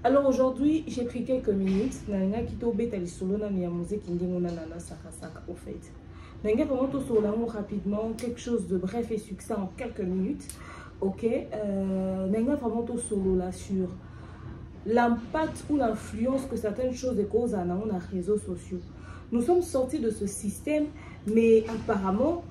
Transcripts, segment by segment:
Alors aujourd'hui, j'ai pris quelques minutes. Nanga kito beta li solo na mi musique ndingo na nana saka saka au fait. Nanga vraiment tout solo rapidement quelque chose de bref et succinct en quelques minutes. OK, nanga vraiment tout solo là sur l'impact ou l'influence que certaines choses causent à nos réseaux sociaux. Nous sommes sortis de ce système, mais apparemment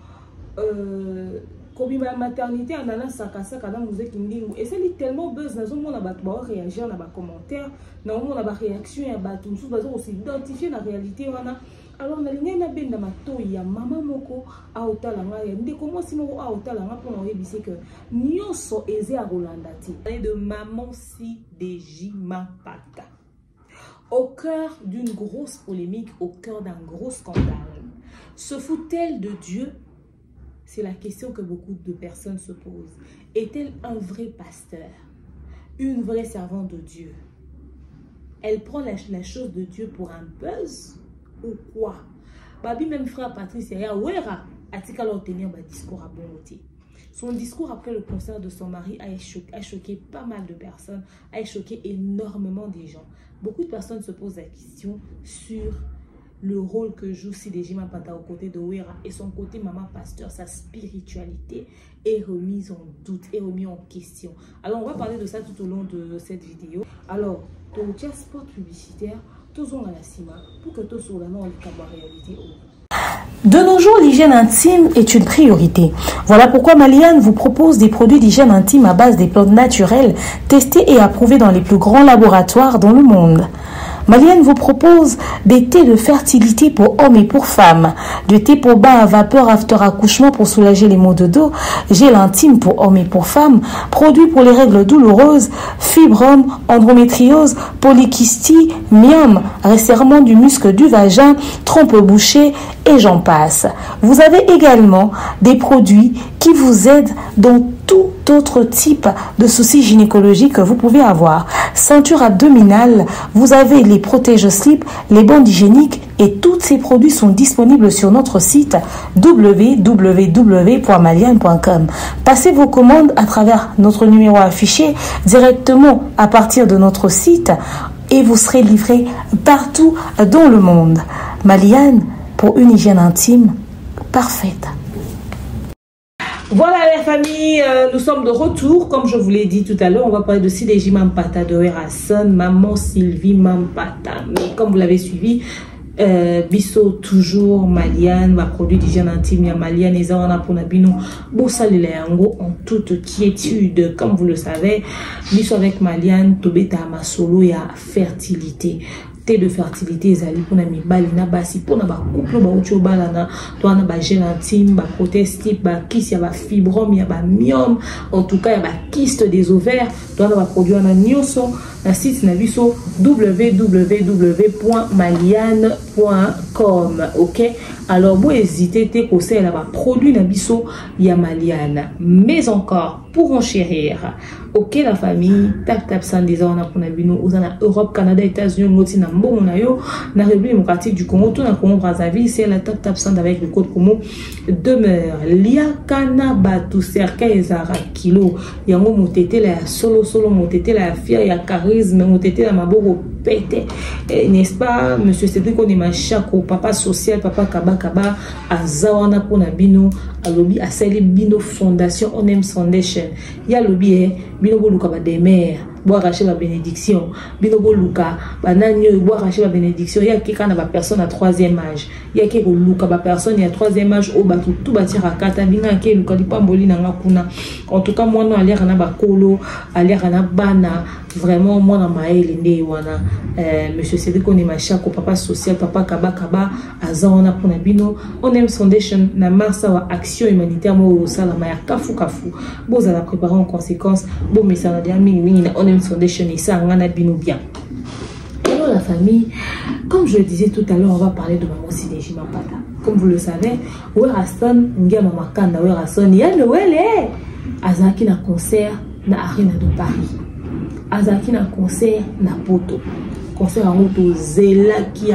comme ma maternité en allant sakasaka dans musique ndingo et c'est tellement buzz na zomo na bato ba réagir na ba commentaire na zomo na ba réaction ya bato musu bazo s'identifier na réalité wana. Alors na linga na benda matoyi ya mama moko a otala nga ya ndeko mwasi moko a otala nga pour na yebise que nyonso eze a rolandati de maman si deji Mampata au cœur d'une grosse polémique, au cœur d'un gros scandale. Se fout-elle de Dieu? C'est la question que beaucoup de personnes se posent. Est-elle un vrai pasteur? Une vraie servante de Dieu? Elle prend la chose de Dieu pour un buzz ou quoi? Babi, même frère Patrice, a-t-il obtenir un discours à bon côté. Son discours après le concert de son mari a choqué pas mal de personnes, a choqué énormément des gens. Beaucoup de personnes se posent la question sur le rôle que joue Sideji Mampata aux côtés de Wera et son côté maman pasteur, sa spiritualité est remise en doute, est remise en question. Alors on va parler de ça tout au long de cette vidéo. Alors, ton spot publicitaire, tous on a la cima pour que tous sur la non la réalité. De nos jours, l'hygiène intime est une priorité. Voilà pourquoi Maliane vous propose des produits d'hygiène intime à base des plantes naturelles, testés et approuvés dans les plus grands laboratoires dans le monde. Maliane vous propose des thés de fertilité pour hommes et pour femmes, du thé pour bain à vapeur after accouchement pour soulager les maux de dos, gel intime pour hommes et pour femmes, produits pour les règles douloureuses, fibrome, endométriose, polykystie, myome, resserrement du muscle du vagin, trompe bouchée et j'en passe. Vous avez également des produits qui vous aident dans tout autre type de soucis gynécologiques que vous pouvez avoir. Ceinture abdominale, vous avez les protège-slip, les bandes hygiéniques et tous ces produits sont disponibles sur notre site www.maliane.com. Passez vos commandes à travers notre numéro affiché directement à partir de notre site et vous serez livré partout dans le monde. Maliane, pour une hygiène intime parfaite. Voilà les familles, nous sommes de retour. Comme je vous l'ai dit tout à l'heure, on va parler de Sideji Mampata, de Werason, maman Sylvie Mampata. Mais comme vous l'avez suivi, Bisso toujours Maliane, ma produit d'hygiène intime, ya Maliane et Zawana pour Nabino, Bossa Lileango en toute quiétude. Comme vous le savez, Bisso avec Maliane, Tobeta Masolo, ya fertilité. Thé de fertilité ezali pour na mibali na basi pour na ba couple ba ucho balana to na ba gel intime ba prothèse type ba kiss ya ba fibrome ya ba myome en tout cas ya ba kyste des ovaires to na ba produit na nyonso na site na biso www.maliane.com. OK, alors vous hésitez te conseiller là ba produit na biso ya Maliane mais encore pour enchérir. OK la famille, tap sans des on a pour nabino aux en Europe, Canada, États-Unis, ngoti na mbongo na yo na République démocratique du Congo, tout na Congo Brazzaville, c'est la tap sans avec le code promo demeure lia kana batu cerca ezara kilo yango motete la solo motete la fière ya charisme motete la maboko pété, n'est-ce pas monsieur Cédric Onimachako, papa social, papa kaba azawana pour nabino alobi asali bino fondation on aime foundation ya lobi bino boluka ba demer boire racher la bénédiction bino boluka bananyo boire racher la bénédiction ya kika na ba personne à troisième âge ya ke boluka ba personne ya troisième âge o ba tout batira kata binga ke luka lipamboli na ngakuna. En tout cas moi non aller na ba kolo aller na bana vraiment moi na maele nde wana monsieur Cédric Onimachako, papa social, papa kaba azawana pour na bino on aime foundation na marsa wa action humanitaire mo sala ma ya kafu boza la préparer en conséquence bon mais ça na dia mingi na on aime foundation et ça ngana bino bien. Alors la famille, comme je le disais tout à l'heure, on va parler de maman Sideji Mampata. Comme vous le savez, Werason ngia mama kanda Werason ya Noël azaki na concert na Arena de Paris. Azaki na concert na Poto. Concert en auto zelaki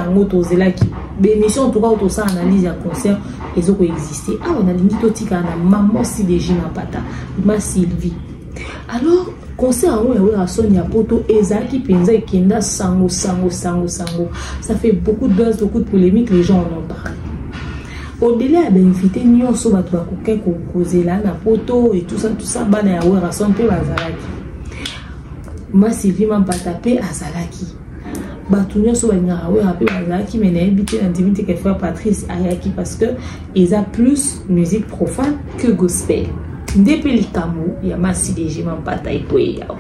bémission en tout cas auto ça analyse un concert les autres exister. Ah on a limite tika na maman Sideji Mampata, ma Sylvie. Alors concert en Wera Son ya poto ezaki penza ekenda sango. Ça fait beaucoup de buzz, beaucoup de polémiques, les gens en ont parlé. Au-delà de invité nyonso bato bakoke ko kozela na poto et tout ça bana ya Wera Son pe bazalaki. Ma Sylvie Mampata pe azalaki. Bato nyonso balinga Wera pe bazalaki mais na invité intimité que frère Patrice ayaki parce que ils a plus musique profane que gospel. Ndepeli Kamu ya Ma Sylvie Mampata ipoye yawa.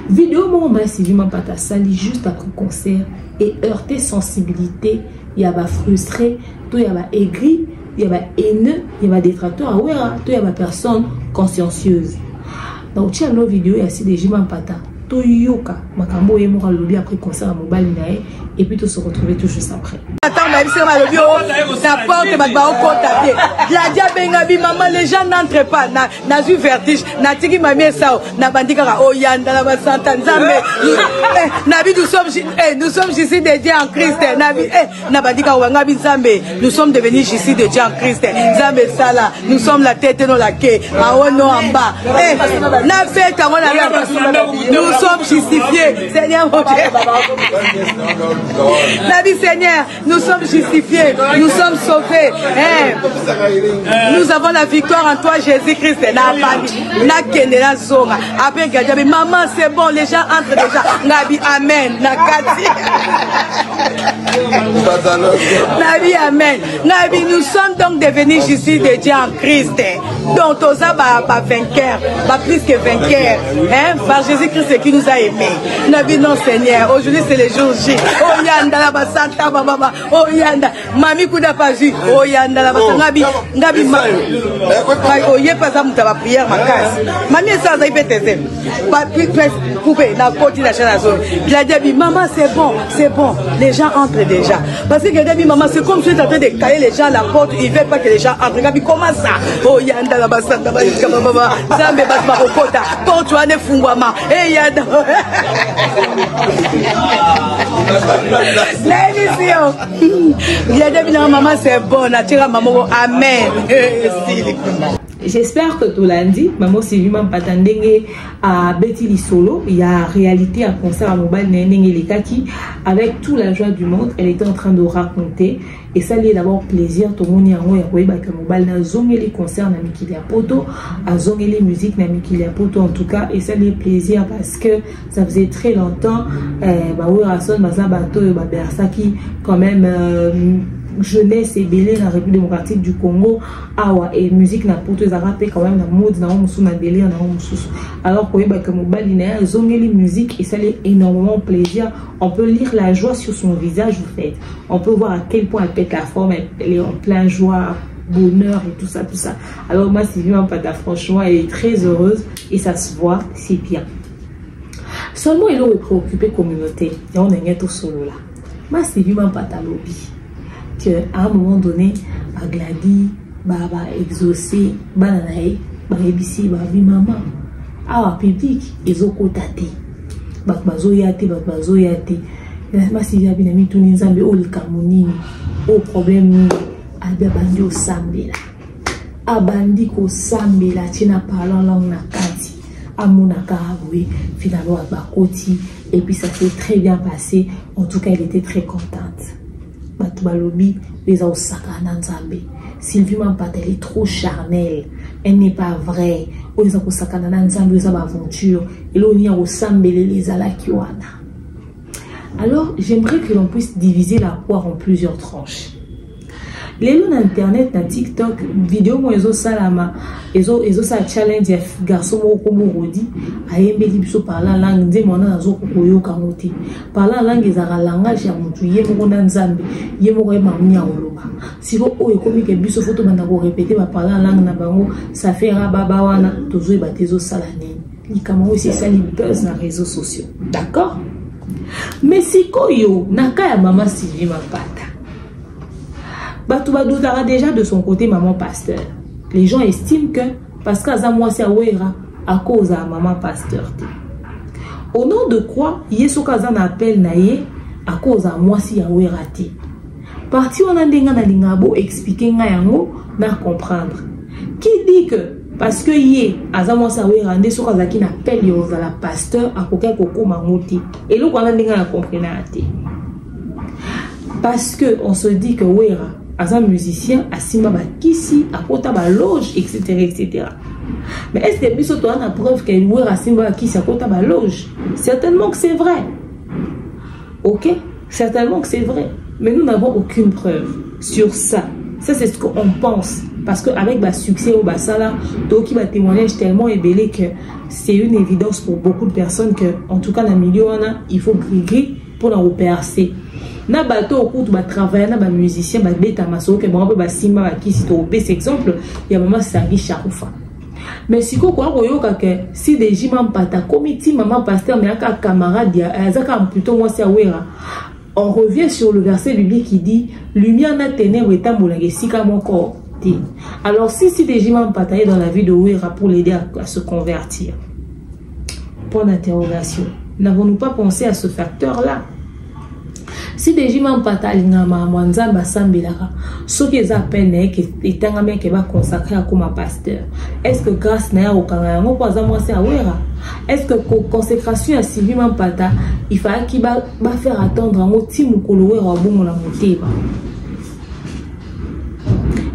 Vidéo mon Ma Sylvie Mampata sali juste après concert et heurté sensibilité, il y a frustré, tout y a aigri, il y a haineux, il y a détracteur, tout y a personne consciencieuse. Donc tu as nos vidéos il y a Sylvie Mampata. To yoka makambo ye mora lobi après concert à mobile nae et puis tout se retrouver tout juste après. Attends ma vie c'est ma lobi ça porte ma ba contacter. La dia bengabi maman les gens n'entrent pas na eu vertige na tiki mamie ça na bandika o yanda na basanta nzambe. Na bi nous sommes ici des dieux en Christ. Na bi na bandika wanga bi nzambe nous sommes devenus ici des dieux en Christ. Nzambe sala nous sommes la tête non la queue en haut en bas. Na fête on a nous sommes justifiés, Seigneur mon Dieu. La vie Seigneur, nous sommes justifiés, nous sommes sauvés. Nous avons la victoire en toi Jésus-Christ. Maman c'est bon, les gens entrent déjà. Nabi Amen. Nabi Amen. Nabi, nous sommes donc devenus ici des dieux en Christ. Donc tous ça pas vainqueur, pas plus que vainqueur. Par Jésus-Christ qui nous a aimés. Nabi non Seigneur, aujourd'hui c'est le jour J. Oh yanda la basanta baba, oh yanda, mami kuda pas vu, oh yanda la basanta Nabi oh yé pas ça mutaba prière ma casse. Mami ça ça y peut t'aider. Pas plus couper la côte la chanson. Il a dit maman c'est bon, les gens entrent déjà. Parce que il a dit maman c'est comme si tu es en train de caler les gens à la porte, il veut pas que les gens entrent. Nabi comment ça? Oh yanda la basanta baba, ça me bat ma kota. Quand tu as ne fungwama, eh yanda. L'émission. Il a dit maman c'est bon, natira maman amen. J'espère que tout lundi, maman Sylvie Mampata ndenge à Betty Lissolo, il y a réalité à concert à mobile ndenge les kaki avec toute la joie du monde, elle était en train de raconter et ça lui d'abord plaisir tout le monde y a que mobile na zonge les concerts na mikili a poto, a zonge les musiques na mikili a poto en tout cas et ça lui plaisir parce que ça faisait très longtemps bah Wera Son baza bato ba bersaki quand même jeunesse et belé dans la République démocratique du Congo awa et musique na poto za rappé quand même na mode na musu na belé na musu alors que mobile na zongeli musique et ça lui énormément plaisir, on peut lire la joie sur son visage vous faites, on peut voir à quel point elle pète la forme, elle est en plein joie, bonheur et tout ça alors moi Sylvie Mampata franchement elle est très heureuse et ça se voit, c'est bien seulement il est préoccupé communauté et on est tout solo là moi Sylvie Mampata lobby que à un moment donné ba gladi ba exaucer ba nanae ba ebisi ba vi maman awa public ezokotate ba bazoyate ma Sylvie abinami tuni nzambe o likamunini o problème alba bandi o sambela abandi ko sambela tina parlant langue na kati amona kawe finalement bakoti et puis ça s'est très bien passé en tout cas elle était très contente. Batubalobi les a sakana nzambe. Sylvie Mampata elle est trop charnelle, elle n'est pas vraie. Ils ont sakana nzambe les aventure et là on y a au sambele les alakiwana. Alors j'aimerais que l'on puisse diviser la poire en plusieurs tranches. Les lois internet na TikTok vidéo mo ezo salama ezo sa challenge ya garçon moko morodi ayembeli biso par la langue nde mona nazo koyoka moti par la langue ezaka langage ya mutu ye moko na nzambe ye moko eba munya oloba siko o ekomi ke biso photo banda ko répéter ba par la langue na bango ça fait rababa wana tozo eba tezo sala nini likamo aussi ça li buzz na réseaux sociaux d'accord mais siko yo naka ya maman Sylvie Mampata Batouba doutera déjà de son côté maman pasteur. Les gens estiment que parce qu'à moi c'est à cause de maman pasteur. Au nom de quoi Yesu Kazan appelle naye à cause de moi si raté. Parti on a denga na lingabo expliquer nga yango na comprendre. Qui dit que parce que yé azamo sa wera nde so kazaki na appel yo za la pasteur akoka kokoma ngoti et lo kwana ndinga na comprendre ate parce que on se dit que wera azam musicien asimba ba kisi akota ba loge etc. Mais est-ce que biso to na preuve que wera asimba ba kisi akota ba loge? Certainement que c'est vrai. OK, certainement que c'est vrai, mais nous n'avons aucune preuve sur ça. Ça c'est ce qu'on pense. Parce qu'avec le succès au Bassala, donc il va témoigner tellement ébélé que c'est une évidence pour beaucoup de personnes que, en tout cas, dans le milieu, il faut gris pour en percer. Na bateau au cours de travail, na ba musicien, ba beta maso, que bon, ba simba, ba qui c'est au best exemple, il y a maman Sagi Charoufa. Mais si quoi que si des jimans pata, comité maman pasteur, mais un camarade, il y a plutôt moi c'est awera. On revient sur le verset biblique qui dit lumière na ténèbres et tamboulage sika mon corps. Alors si des jimans pataillent dans la vie de Ouera pour l'aider à se convertir, point d'interrogation. N'avons-nous pas pensé à ce facteur là? Si des jimans pataillent na mamanza basambelara, ce qui est à peine est un mec qui va consacrer à comme pasteur. Est-ce que grâce na au Canada on pas moi c'est à Ouera? Est-ce que consécration à Sylvie Mampata il faut qu'il va faire attendre un mot timukolo Ouera bon la motema?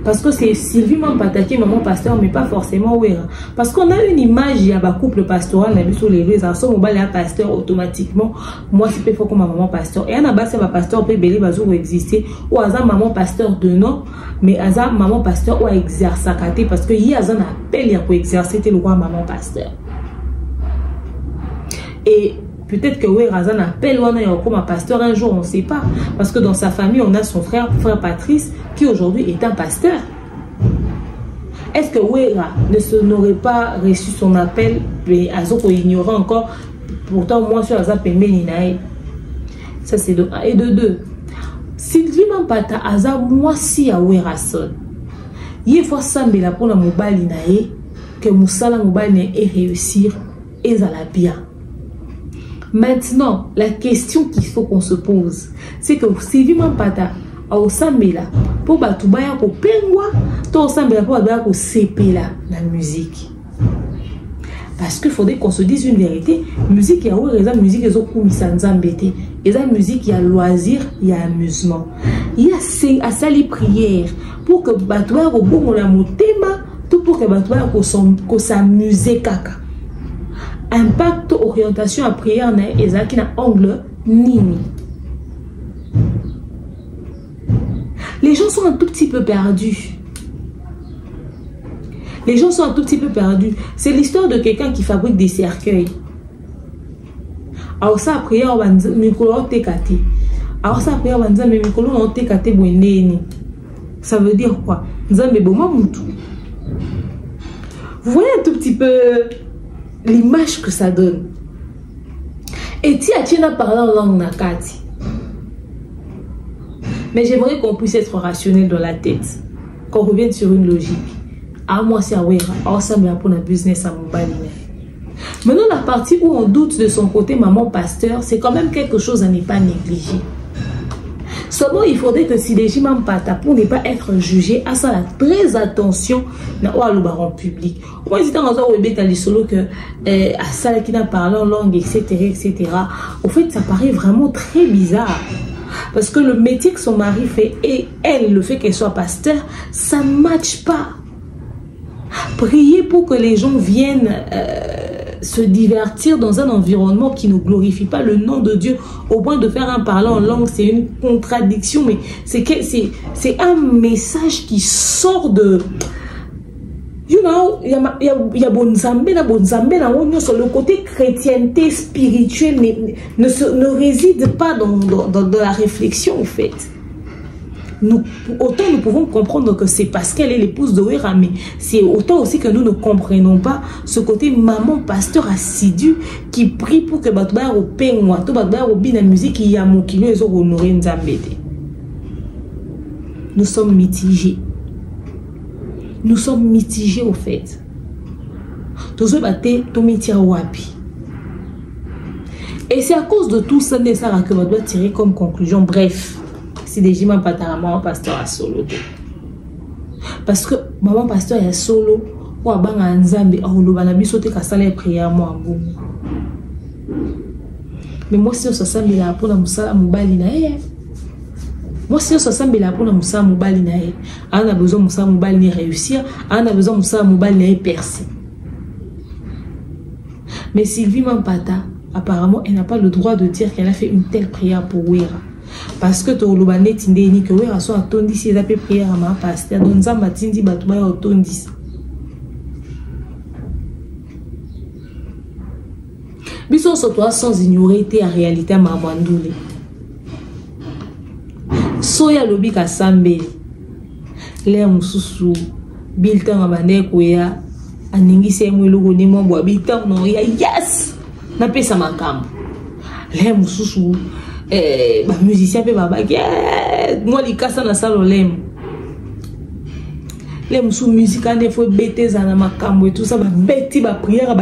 Parce que c'est Sylvie Mampata qui est maman pasteur, mais pas forcément Ouera. Parce qu'on a une image, il y a un couple pastoral, on a vu sur les réseaux, on va aller pasteur automatiquement. Moi, c'est pas comme maman pasteur. Et on a basé ma pasteur, peut belé bazou exister. Ou azam maman pasteur de nom, mais azam maman pasteur ou exercer à côté. Parce que y a un appel, il y a pour exercer le roi maman pasteur. Et peut-être que oui, Razan appelle ou comme un pasteur un jour, on ne sait pas. Parce que dans sa famille, on a son frère Patrice, qui aujourd'hui est un pasteur. Est-ce que Ouera n'aurait pas reçu son appel, mais Azoko ignorait encore, pourtant moi sur Azap Ninae. Ça c'est de 1 et de 2. Sylvie Mampata Azap, moi si à Ouera son. Il faut s'embêler pour la mobile nae, que Moussala mobile ait réussir et ça la bien. Maintenant, la question qu'il faut qu'on se pose, c'est que Sylvie Mampata a au Sambela pour Batubaya ko pengwa, to au Sambela pour Batubaya ko sepela la musique. Parce qu'il faudrait qu'on se dise une vérité, musique il y a où les musique ils ont kumisanzambete, et la musique il y a loisir, il y a amusement. Il y a sali prière pour que Batubaya ko bon la motema, tout pour que Batubaya ko s'amuse kaka. Impact orientation à prière et ça qui n'a angle nini. Les gens sont un tout petit peu perdus. Les gens sont un tout petit peu perdus. C'est l'histoire de quelqu'un qui fabrique des cercueils. Alors ça prière on mikolo tekate. Alors ça prière on mais mikolo on tekate bweneni. Ça veut dire quoi? Nzambe boma mutu. Vous voyez un tout petit peu l'image que ça donne. Et tu as parlé en langue nakati. Mais j'aimerais qu'on puisse être rationnel dans la tête. Qu'on revienne sur une logique. Ah, moi, c'est Awera. Ah, ça me pour un business à mon balai. Maintenant, la partie où on doute de son côté maman pasteur, c'est quand même quelque chose à ne pas négliger. Seulement, il faudrait que si les jimans pata pour ne pas être jugé, à ça, très attention dans le baron public. Moi, je dis dans un solo que à ça qui n'a parlé en langue, etc. Au fait, ça paraît vraiment très bizarre. Parce que le métier que son mari fait et elle, le fait qu'elle soit pasteur, ça ne matche pas. Prier pour que les gens viennent se divertir dans un environnement qui ne glorifie pas le nom de Dieu au point de faire un parler en langue, c'est une contradiction, mais c'est un message qui sort de... You know, il y a bonzambe, sur le côté chrétienté spirituelle ne réside pas dans la réflexion en fait. Autant nous pouvons comprendre que c'est parce qu'elle est l'épouse de Ouera, mais c'est autant aussi que nous ne comprenons pas ce côté maman pasteur assidu qui prie pour que Batouba au pengwa, tout Batouba au bin la musique qui y a mon kilo et honoré Nzambete. Nous sommes mitigés. Nous sommes mitigés au fait. Tous batté tout mitia wapi. Et c'est à cause de tout ça que on doit tirer comme conclusion. Bref, c'est des jimans pas maman pasteur à solo. Parce que maman pasteur est solo, po abanga nzambe oloba na biso te kasala prière mo abongo. Mais moi si on s'assemble pour na musala mobali na ye. Moi si on s'assemble pour na musala mobali na ye. On a besoin musala mobali ni réussir, on a besoin musala mobali na percer. Mais Sylvie Mampata, apparemment, elle n'a pas le droit de dire qu'elle a fait une telle prière pour Wera. Parce que tu as dit que Wera soit attendu si elle a fait prière à ma pasteur. Donc, ça m'a dit que tu as attendu ça. Bisous sur toi sans ignorer ta réalité à ma mandoule. Soya lobi ka sambe. L'air mususu. Biltan abane koya. Aningi se mwelo ni mo bo biltan no ya yes. Na pesa makambo. L'air mususu. Ba musicien pe baba. Moi li kasa na salolem. Les moussous musicaux ne faut bêter dans ma cambo et tout ça, bêter ma prière,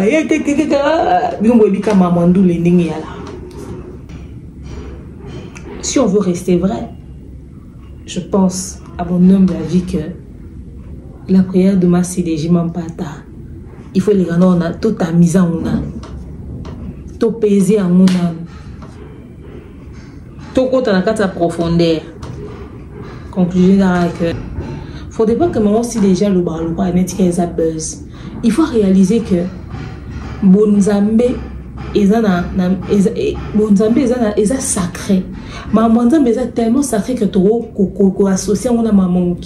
si on veut rester vrai, je pense à mon humble avis que la prière de ma CDJ Mampata, il faut les gagner, on a tout à mise en on a tout pesé en on a tout compte dans la profondeur. Conclusion que faudrait pas que maman si déjà le bar et net qu'elle a buzz. Il faut réaliser que Bonzambe est sacré. Maman Zambé est tellement sacré que tu as associé à maman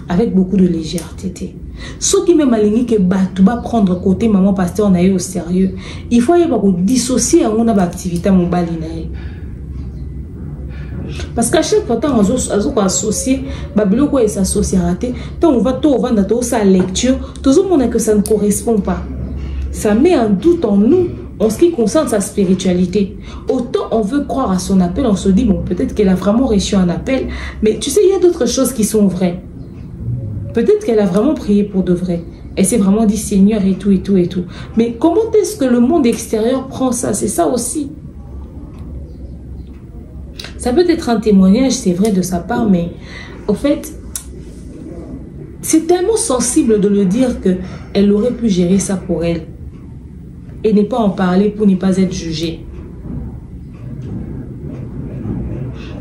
avec beaucoup de légèreté. Ce qui me maligné que tu vas prendre côté maman pasteur on a eu au sérieux. Il faut y dissocier à mon activité mon balinaï. Parce qu'à chaque fois, on a associé, Babyloko et s'associer raté. Tant on va tout vendre dans sa lecture, tout le monde que ça ne correspond pas. Ça met un doute en nous en ce qui concerne sa spiritualité. Autant on veut croire à son appel, on se dit bon peut-être qu'elle a vraiment reçu un appel, mais tu sais il y a d'autres choses qui sont vraies. Peut-être qu'elle a vraiment prié pour de vrai. Elle s'est vraiment dit Seigneur et tout et tout et tout. Mais comment est-ce que le monde extérieur prend ça? C'est ça aussi. Ça peut être un témoignage, c'est vrai de sa part, mais au fait, c'est tellement sensible de le dire qu'elle aurait pu gérer ça pour elle. Et ne pas en parler pour ne pas être jugée.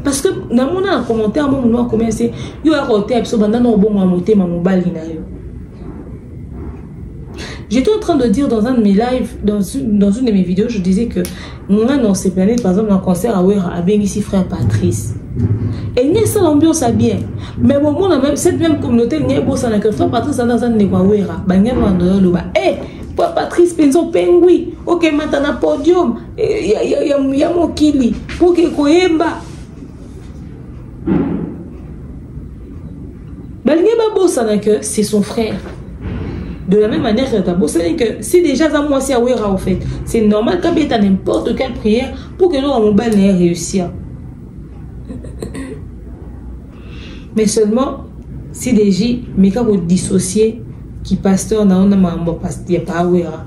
Parce que dans mon commentaire, mon a commencé, il y a un j'étais en train de dire dans un de mes lives, dans une de mes vidéos, je disais que on a dans ces planètes, par exemple, un concert à Wera, avec ici frère Patrice. Et il y a ça l'ambiance à bien. Mais au moment même cette même communauté, il y a beau ça que frère Patrice dans un de Wera, il y a frère Patrice penso pengui, ok maintenant podium, il y a mon kili, pour que koyemba. Ben il y a beau ça que c'est son frère. De la même manière que si déjà ça moi c'est à Wera en fait, c'est normal qu'il y ait n'importe quelle prière pour que nous mon bal n'ait réussi. Mais seulement si déjà mais quand vous dissociez qui pasteur n'a pas Wera,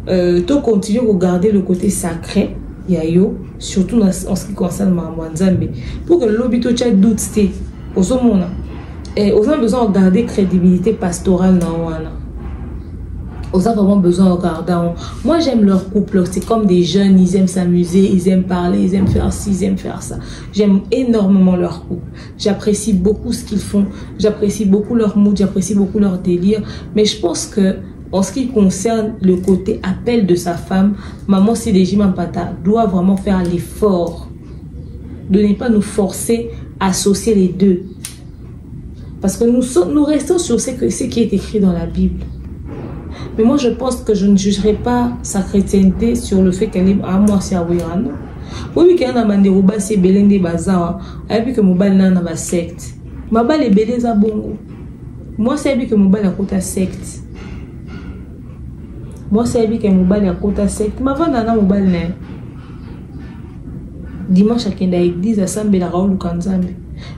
tu continues à regarder le côté sacré yayo surtout en ce qui concerne maman Nzambe pour que l'obito chat doute c'était aux hommes et aux hommes besoin de garder crédibilité pastorale dans wana. Aux a vraiment besoin de regarder. Moi j'aime leur couple, c'est comme des jeunes, ils aiment s'amuser, ils aiment parler, ils aiment faire ci, ils aiment faire ça. J'aime énormément leur couple. J'apprécie beaucoup ce qu'ils font, j'apprécie beaucoup leur mood, j'apprécie beaucoup leur délire. Mais je pense que en ce qui concerne le côté appel de sa femme, maman CDJ Mampata doit vraiment faire l'effort de ne pas nous forcer à associer les deux. Parce que nous restons sur ce qui est écrit dans la Bible. Mais moi, je pense que je ne jugerai pas sa chrétienté sur le fait qu'elle est à moi, c'est à Wera. Oui, qu'elle a mandé au bas, c'est Belén des bazars. Et puis que mon bal n'a pas secte. Ma balle est belée à bongo. Moi, c'est que mon bal a côté secte. Moi, c'est que mon bal a côté secte. Ma vanne n'a mon bal n'est. Dimanche, à Kenda église, à Sambe, la Raoul Kanzambe.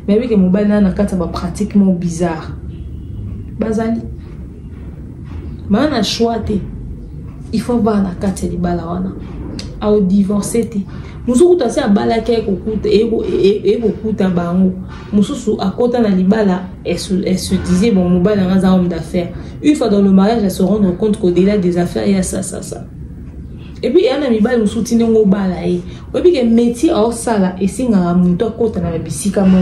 Mais oui, que mon bal n'a pas pratiquement bizarre. Bazali. Mais on a choisi. Il faut voir la carte de balawana. au divorcer te musuku tasi abalaki ekokuta bango mususu akota na libala elle se disait bon mobile est un homme d'affaires. Une fois dans le mariage elle se rendre compte qu'au-delà des affaires il y a ça. Et puis il y a un mibali musuti ngo bala et puis que métier au sala et singa muntu akota na bisika mo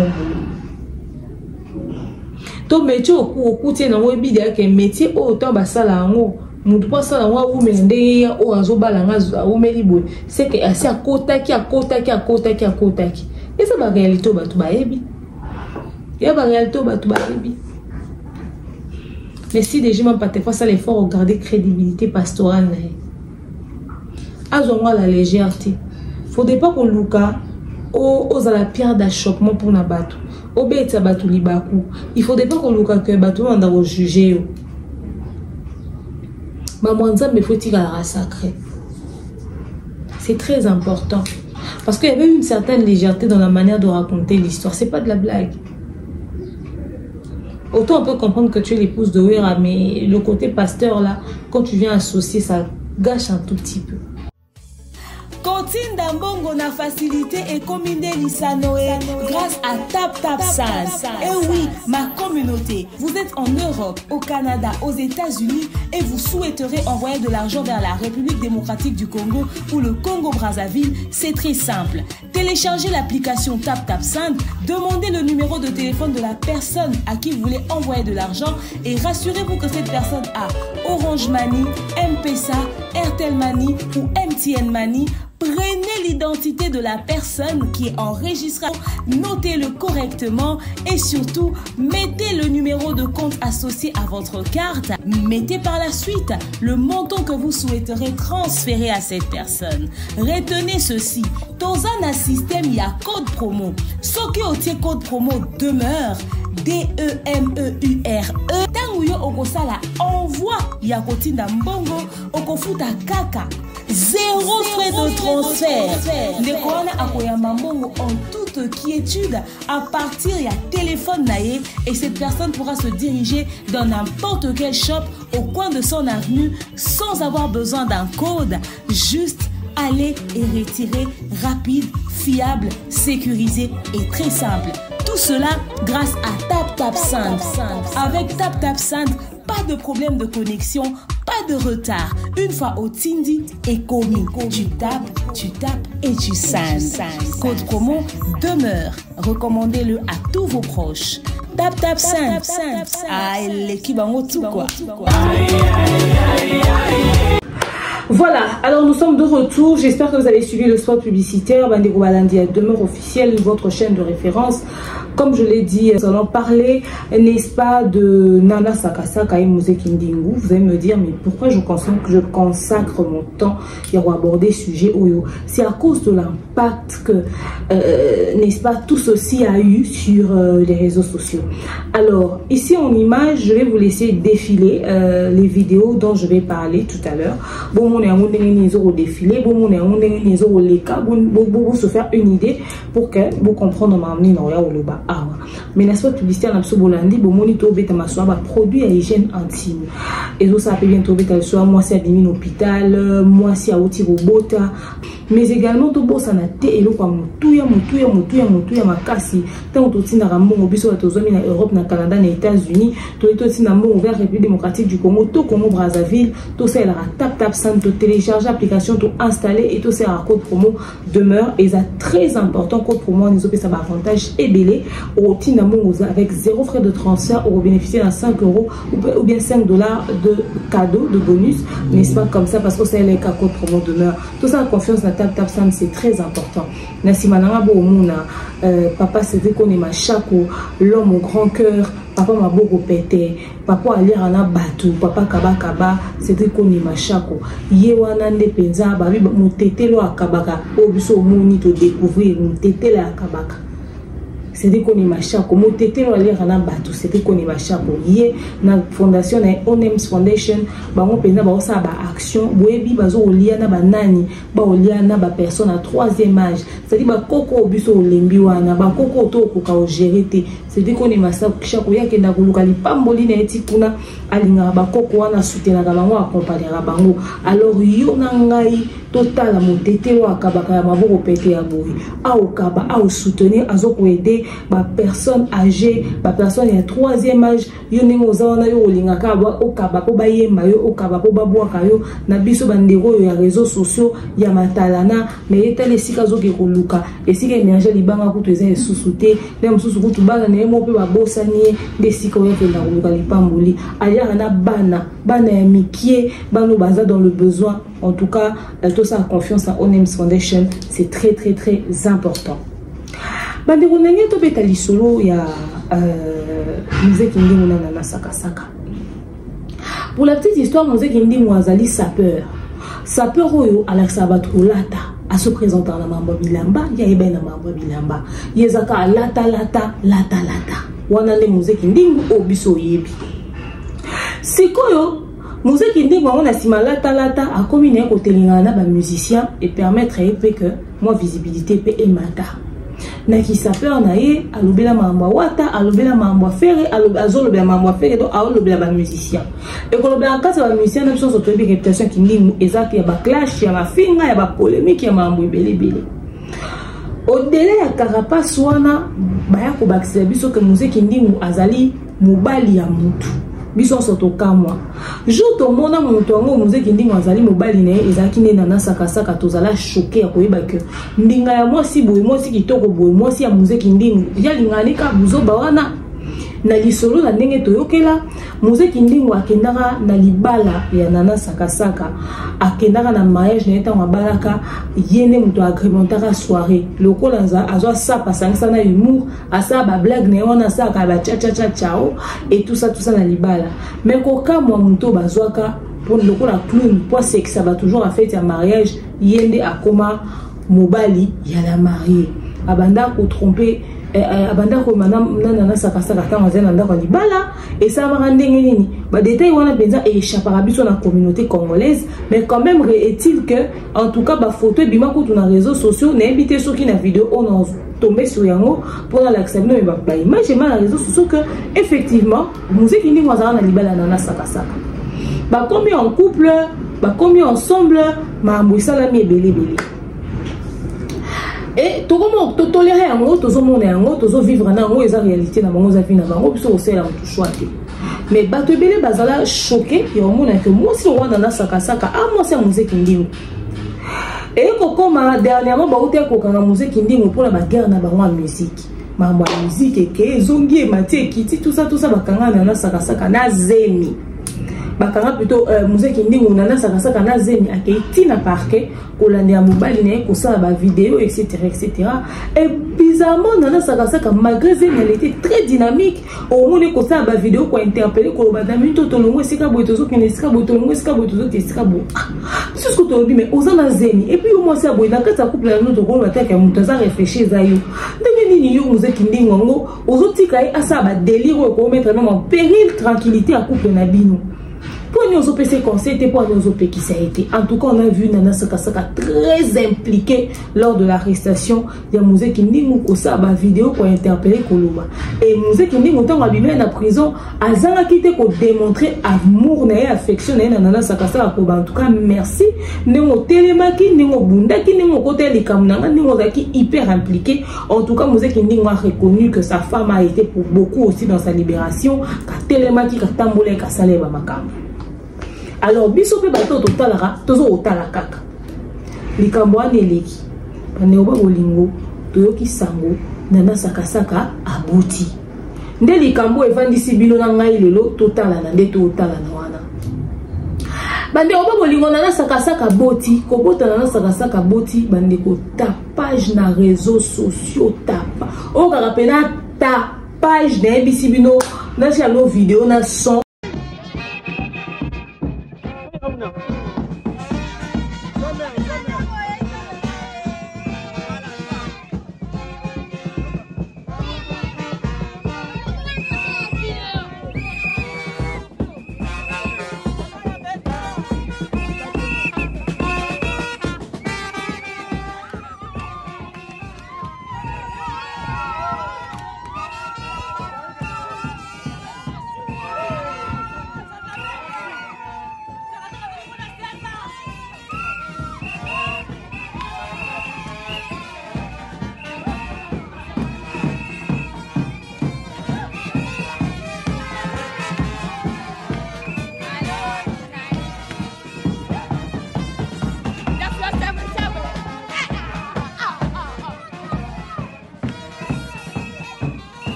to métier okuti na ngo bidi que métier autant basala ngo mutu pas sala ngo umende ya o azobala nga umeli boy c'est que asi akotaki et ça ba réalité batu ba ebi ya ba réalité batu ba ebi. Mais si déjà même pas te face à l'effort de garder crédibilité pastorale azonga la légèreté faudrait pas qu'on luka aux à la pierre d'achoppement pour na batu obeta batu libaku il faudrait pas qu'on luka que batu anda au juger mamwanza me faut tirer la sacré. C'est très important parce qu'il y avait une certaine légèreté dans la manière de raconter l'histoire, c'est pas de la blague. Autant on peut comprendre que tu es l'épouse de Wera, mais le côté pasteur là, quand tu viens associer, ça gâche un tout petit peu. Continue d'ambongo na facilité et combiner l'Isanoé grâce à TapTapSend. Et oui, ma communauté, vous êtes en Europe, au Canada, aux États-Unis et vous souhaiterez envoyer de l'argent vers la République démocratique du Congo ou le Congo-Brazzaville, c'est très simple. Téléchargez l'application TapTapSend, demandez le numéro de téléphone de la personne à qui vous voulez envoyer de l'argent et rassurez-vous que cette personne a Orange Money, M-Pesa, Airtel Money ou MTN Money. Prenez l'identité de la personne qui est enregistrée, notez-le correctement et surtout, mettez le numéro de compte associé à votre carte. Mettez par la suite le montant que vous souhaiterez transférer à cette personne. Retenez ceci, dans un système, il y a code promo. Ce qui est code promo demeure, DEMEURE. Tanguyo okosala envoie yakoti ndambongo okofuta kaka. 0 frais de transfert. Ndekona akoyama mbongo en toute quiétude à partir ya téléphone naé et cette personne pourra se diriger dans n'importe quel shop au coin de son avenue sans avoir besoin d'un code. Juste aller et retirer rapide, fiable, sécurisé et très simple. Tout cela grâce à TapTapSend. Avec TapTapSend, pas de problème de connexion, pas de retard. Une fois au Tindi et commis, tu tapes et tu sends. Code promo demeure. Recommandez-le à tous vos proches. TapTapSend. Ah, l'équipe en haut tout quoi. Voilà, alors nous sommes de retour. J'espère que vous avez suivi le spot publicitaire. Bandeko Balandia demeure officielle, votre chaîne de référence. Comme je l'ai dit, nous allons parler, n'est-ce pas, de Nana Sakasaka et Mose Kindingu. Vous allez me dire, mais pourquoi je consacre mon temps à aborder ce sujet? C'est à cause de l'impact que, n'est-ce pas, tout ceci a eu sur les réseaux sociaux. Alors, ici en image, je vais vous laisser défiler les vidéos dont je vais parler tout à l'heure. Bon, on est en défilé, bon, on est en se faire une idée pour que vous compreniez ma mais la spot publicitaire n'a pas bolandi bon monito beta maswa ba produit à hygiène intime et ça peut bientôt beta soit moi c'est à hôpital moi c'est à outil robota mais également to bossa na te elo kwa mutuya makasi tant to tina rambo biso to zomi na Europe na Canada na États-Unis to tina mo vers République démocratique du Congo to Congo Brazzaville to c'est la TapTapSend to télécharger l'application to installer et to c'est un code promo demeure et ça très important code promo nous opé ça ba avantage et belé au Tinamon avec 0 frais de transfert ou bénéficier d'un 5 € ou bien 5 $ de cadeau de bonus, n'est-ce pas comme ça parce que c'est les cas code promo demeure. Tout ça, la confiance dans TapTapSend c'est très important. Nasimananga Boumuna, papa c'était qu'on est ma chako, l'homme au grand cœur, papa m'a beaucoup pété, papa aller à la batou, papa kaba c'était qu'on est ma chako. Yewana ne penza, babi mon tété lo akabaka, obiso moni to découvrir mon tété la akabaka. C'était qu'on est machin comme tété aller rana bateau c'était qu'on est machin pour y na fondation na Onems Foundation ba on pena ba ça ba action boyebi bazo olia na ba nani ba olia na ba personne à 3e âge c'est-à-dire ba koko biso lembi wana ba koko to ko ka gérer c'était qu'on est machin chaque ya ke na kuluka li pamboli na etikuna alinga ba koko wana soutenir bango accompagner bango alors yo na ngai total la motete wa kabaka ya maboko pete ya boy au kaba au soutenir azoko aider ba personne âgée ba personne ya 3e âge yo ndenge ozawana yo olingaka ba okaba po bayemba yo okaba po babwaka yo na biso bandeko yo ya réseaux sociaux ya matalana mais etale sika zoke koluka esika énergie libanga kutu eza esusu te na mususu kutu bana na mo pe babosani de sika oya ke na koluka lipamboli aliaka na bana ya mikie bano baza dans le besoin. En tout cas, tout ça a confiance en Onems Foundation, c'est très très très important. Bandeko nenge to beta lisolo ya musée Kindingu na Sakasaka. Pour la petite histoire, musée Kindingu azali sapeur. Sapeur oyo Alexa Batolata a se présenter na mambo bilamba, ya ebe na mambo bilamba. Yezaka lata. Wana ne musée Kindingu obiso yebi. Sikoyo musée Kindingu on a sima lata a combiné côté lingana ba musicien et permettre que moi visibilité pe emata. Na ki sapeur na ye alobela mambo wata alobela mambo faire azolobela mambo faire donc alobela ba musicien. Et ko lobela kasa ba musicien na biso so tobi réputation Kindingu ezaki ya ba clash ya ba finga ya ba polémique ya mambo belebele. Au-delà ya carapace wana baya ko bakisa biso que musée Kindingu azali mobali ya mutu. Biso soto kamwa joto mona mutu ngo musée Kindingu azali mobali ne ezaki ne na Sakasaka tozala choqué ya koyeba que ndinga ya mwasi boye mwasi kitoko boye mwasi ya musée Kindingu ya lingalika buzoba wana na lisolo na ndenge toyokela musée Kindingu akendaka na libala ya Nana Sakasaka akendaka na mariage na eta mabalaka yene mutu agrémentaka soirée lokola azwa sapa sangisa na humour asa ba blague ne wana saka ba cha chao et tout ça na libala mais koka mwa mutu bazwaka pour lokola clown pour sexe ça va toujours à fête ya mariage yende akoma mobali ya la mariée abanda ko tromper abanda ko Nana Sakasaka kama zena ndako libala et ça va rendre nini ba détail wana penza et échappera biso na communauté congolaise mais quand même est-il que en tout cas ba photo et bima ko na réseaux sociaux na invité ceux qui na vidéo on a tombé sur yango pour l'accepter mais ba image et na réseaux sociaux que effectivement musée Kindingu azana na libala Nana Sakasaka ba commis en couple ba commis ensemble ma mbwisala mi ebele. Et tout le monde toléré yango tozomona yango tozovivre na yango eza réalité na bango za vie na bango biso osela mutu choix te mais bato ebele bazala choqué ya omona que moi si rwanda na Sakasaka moi c'est musée Kindingu et kokoma dernièrement baute kokanga musée Kindingu pour la bagarre na bango ya musique mambo ya musique ke zongi e matie kiti tout ça bakanga na Sakasaka na zemi bakanga plutôt musée Kindingu Nana Sakasaka na zemi aketi na parquet kolanda mobali na ko ça ba vidéo etc. Et bizarrement Nana Sakasaka malgré zemi elle était très dynamique au monde ko ça ba vidéo ko interpeller ko ba dami to longo sika boitozo kene sika boitozo sika boitozo sika bo c'est ce que tu dis mais osana zemi et puis au moins ça boina kata couple na notre ko bataka ya mutu za réfléchir za yo ndenge nini yo musée Kindingu ngo ozotika ai asa ba délire ko mettre même en péril tranquillité à couple na bino. Pour nous opérer conseil et pour nous opérer qui ça a été. En tout cas, on a vu Nana Sakasaka très impliqué lors de l'arrestation de musée Kindingu kosa ba vidéo pour interpeller Koloba. Et musée Kindingu tant abîmé na prison, azanga quitté pour démontrer amour et affection na Nana Sakasaka ko en tout cas merci. Nengo telemaki, nengo bundaki, nengo côté likamnanga, nengo zaki hyper impliqué. En tout cas, musée Kindingu a reconnu que sa femme a été pour beaucoup aussi dans sa libération, ka telemaki ka tambolé ka saleba makam. Alors biso pe bato totalara tozo otala kaka likambo aneleki paneoba bolingo toyoki sango Nana Sakasaka aboti nde likambo evandisi bino na ngai lelo totala na nde totala na wana bande oba bolingo Nana Sakasaka boti kobota Nana Sakasaka boti bande ko tapage na réseaux sociaux tapa o kaka pena tapage na ebisi bino na chalo vidéo na son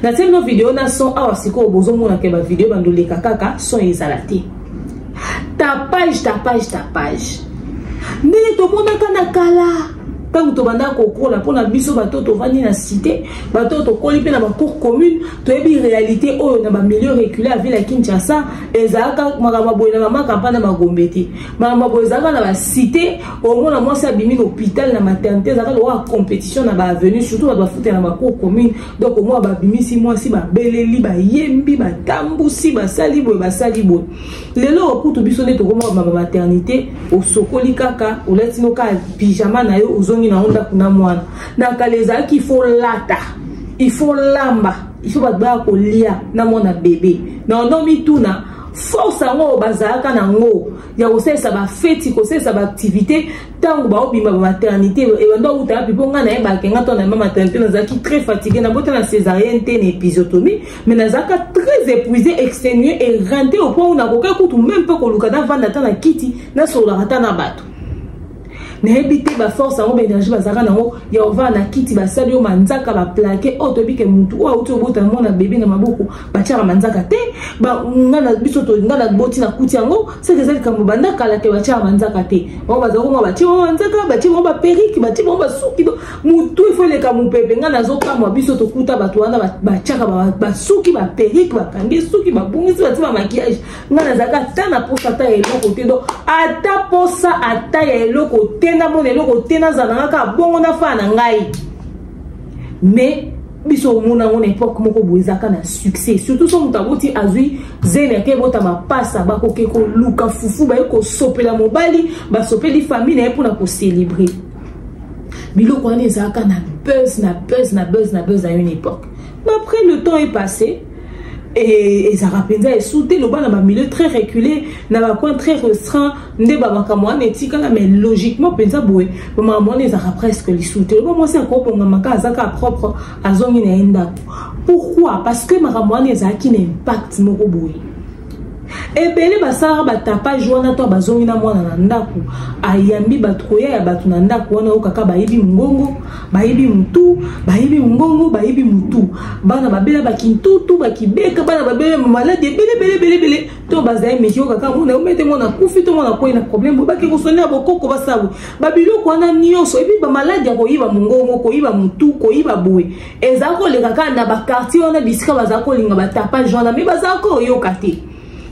na tellement vidéo na son awa siko bozo mona ke ba vidéo bandole kaka son ezalati tapage ndenge to mona kana kala tant to banda kokola pona biso bato to vandi na cité bato to koli pe na ba cour commune to ebi réalité oyo na ba milieu reculé à ville à Kinshasa ezaka makama boy na mama campagne na Magombeti mama boy ezaka na ba cité au moins moi ça bimi hôpital na maternité ezaka lo compétition na ba avenue surtout ba foutre na ba cour commune donc au moins ba bimi si moi si ba beleli ba yembi ba tambusi ba sali boy lelo okutu biso ne to koma ba maternité au sokoli kaka o letino ka pyjama na yo ozongi na onda kuna mwana na kaleza ki faut lata il faut lamba il faut ba ko lia na mwana bébé na ndomi tuna force ngo bazaka na ngo ya osesa ba feti ko sesa ba activité tango ba obima ba maternité et ndo uta piponga na ba kenga to na maternité na zaki très fatigué na bota na césarienne té na épisiotomie mais na zaka très épuisé exténué et rentré au point où na koka kutu même pas ko lukada vanda ta na kiti na sola rata na bato na ebité ba force ngo ba énergie bazaka na ngo ya ova na kiti ba sali o manzaka ba plaqué auto bike mutu o auto bota mona bébé na maboko ba tchara manzaka te ba ngana biso to ngana boti na kuti yango c'est que ça comme banda kala te ba tchara manzaka te o ba zako ba tchara manzaka ba tchara ba periki ba tchara ba suki mutu il faut le kamu pepe ngana zo kama biso to kuta ba tuana ba tchara ba suki ba periki ba kangi suki ba bungisi ba tchara maquillage ngana zaka tana posa ta eloko te do ata posa ata eloko te na mon eloko tena zananga ka bongo na fa na ngai mais biso mona ngone époque moko boizaka na succès surtout so mutaboti azui zene ke bota ma passa ba ko ke ko luka fufu ba ko sopela mobali ba sopeli famille na pour na ko célébrer biloko ane zaka na buzz à une époque mais après le temps est passé et ça rappelle et souté le bas dans un milieu très reculé dans un coin très restreint ndé ba makamwa netika mais logiquement pensa boé maman les a presque les souté le moi c'est encore pour ngama zaka propre azongi na enda pourquoi parce que makamwa les a qui n'impact moko boé et belé basara batapa joana to bazongi na mwana na ndaku ayambi batroya ya batu na ndaku wana okaka bayibi mungongo bayibi mutu bayibi mungongo bayibi mutu bana babela bakintutu bakibeka bana babela malade bele to bazai mekio kaka mona umete mona kufi to mona ko ina problème baki ko sonner bokoko basabu babiloko wana nyonso ebi ba malade ya ko yiba mungongo ko yiba mutu ko yiba boy ezako le kaka na ba quartier wana bisika bazako linga batapa joana mais bazako yokate.